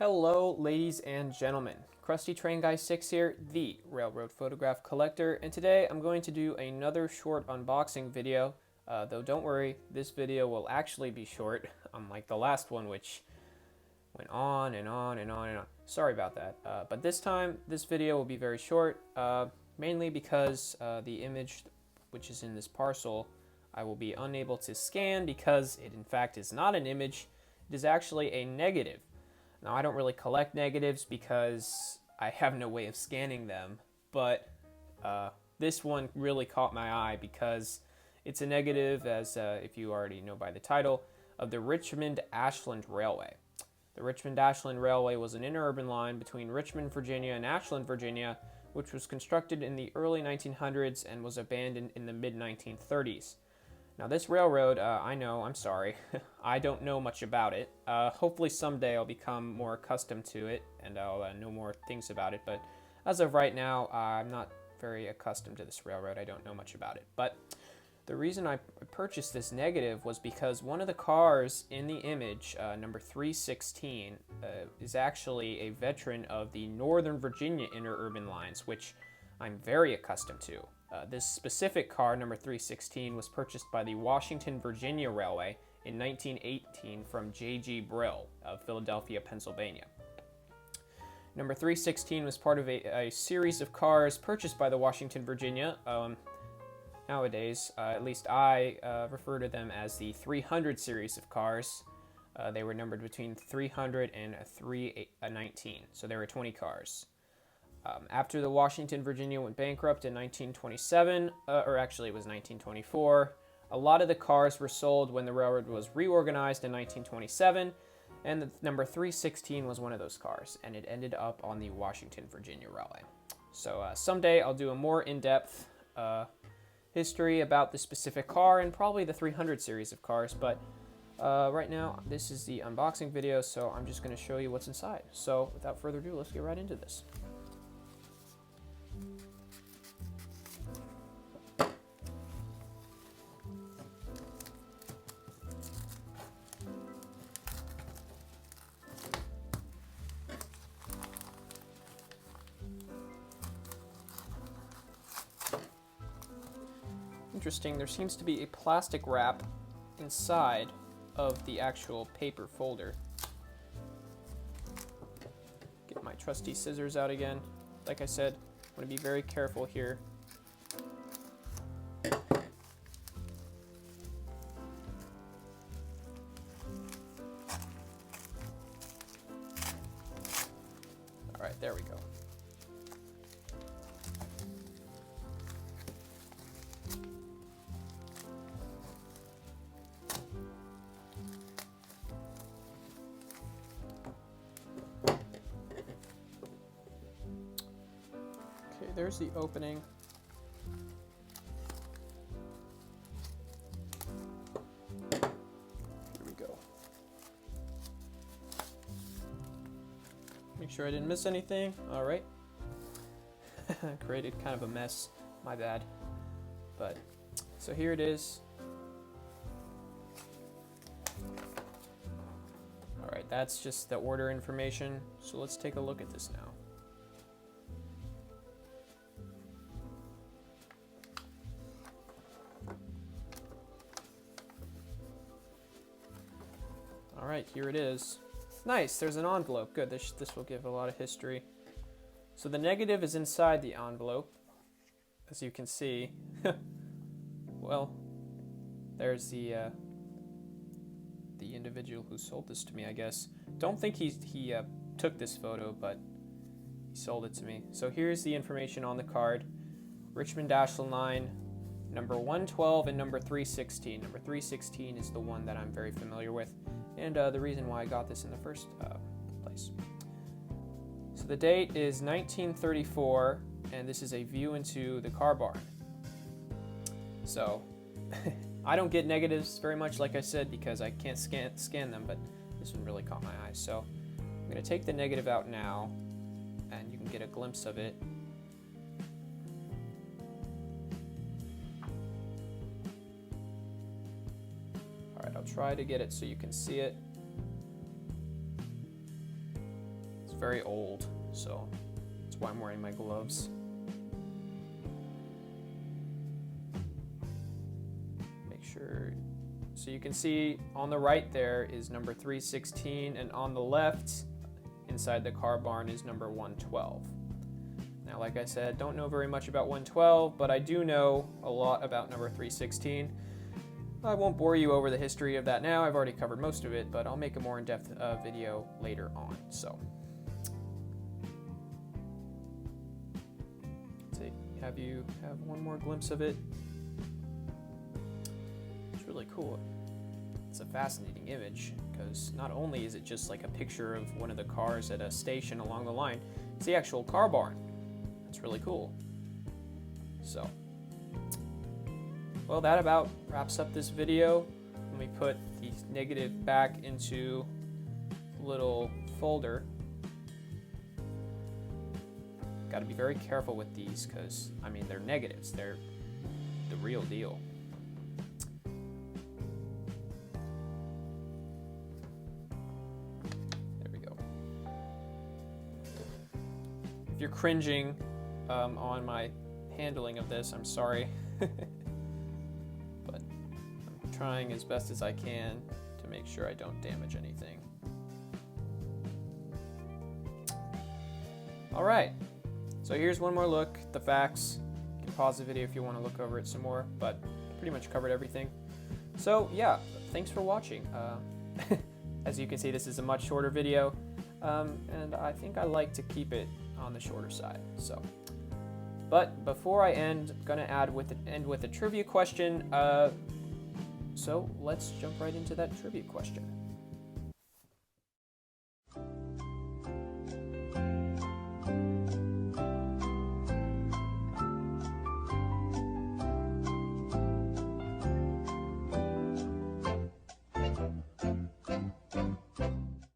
Hello, ladies and gentlemen. Krusty Train Guy 6 here, the railroad photograph collector, and today I'm going to do another short unboxing video. Though don't worry, this video will actually be short, unlike the last one, which went on and on and on and on. Sorry about that. But this time, this video will be very short, mainly because the image which is in this parcel I will be unable to scan because it in fact is not an image, it is actually a negative. Now, I don't really collect negatives because I have no way of scanning them, but this one really caught my eye because it's a negative, as if you already know by the title, of the Richmond-Ashland Railway. The Richmond-Ashland Railway was an interurban line between Richmond, Virginia and Ashland, Virginia, which was constructed in the early 1900s and was abandoned in the mid-1930s. Now this railroad, I know, I'm sorry, I don't know much about it. Hopefully someday I'll become more accustomed to it and I'll know more things about it, but as of right now, I'm not very accustomed to this railroad. I don't know much about it. But the reason I purchased this negative was because one of the cars in the image, number 316, is actually a veteran of the Northern Virginia interurban lines, which I'm very accustomed to. This specific car, number 316, was purchased by the Washington, Virginia Railway in 1918 from J.G. Brill of Philadelphia, Pennsylvania. Number 316 was part of a series of cars purchased by the Washington, Virginia. Nowadays, at least I refer to them as the 300 series of cars. They were numbered between 300 and 319, so there were 20 cars. After the Washington, Virginia went bankrupt in 1927, or actually it was 1924, a lot of the cars were sold when the railroad was reorganized in 1927, and the number 316 was one of those cars, and it ended up on the Washington, Virginia Railway. So someday I'll do a more in-depth history about the specific car and probably the 300 series of cars, but right now this is the unboxing video, so I'm just going to show you what's inside. So without further ado, let's get right into this. Interesting, there seems to be a plastic wrap inside of the actual paper folder. Get my trusty scissors out again. Like I said, I'm going to be very careful here. All right, there we go. Okay, there's the opening. Here we go. Make sure I didn't miss anything. All right. Created kind of a mess. My bad. But, so here it is. All right, that's just the order information. So let's take a look at this now. All right, here it is. Nice, there's an envelope. Good, this will give a lot of history. So the negative is inside the envelope, as you can see. Well, there's the individual who sold this to me, I guess. Don't think he took this photo, but he sold it to me. So here's the information on the card. Richmond-Ashland line, number 112 and number 316. Number 316 is the one that I'm very familiar with, and the reason why I got this in the first place. So the date is 1934, and this is a view into the car barn. So I don't get negatives very much, like I said, because I can't scan them, but this one really caught my eye. So I'm going to take the negative out now, and you can get a glimpse of it. All right, I'll try to get it so you can see it. very old, so that's why I'm wearing my gloves. Make sure, so you can see on the right there is number 316, and on the left inside the car barn is number 112. Now, like I said, don't know very much about 112, but I do know a lot about number 316. I won't bore you over the history of that now. I've already covered most of it, but I'll make a more in-depth video later on. So, let's see, have one more glimpse of it. It's really cool. It's a fascinating image because not only is it just like a picture of one of the cars at a station along the line, it's the actual car barn. It's really cool. So, well, that about wraps up this video. Let me put the negative back into a little folder. Got to be very careful with these because, I mean, they're negatives. They're the real deal. There we go. If you're cringing on my handling of this, I'm sorry. But I'm trying as best as I can to make sure I don't damage anything. All right, so here's one more look at the facts. You can pause the video if you want to look over it some more, but pretty much covered everything. So yeah, thanks for watching. As you can see, this is a much shorter video, and I think I like to keep it on the shorter side. So, but before I end, I'm gonna end with a trivia question. So let's jump right into that trivia question.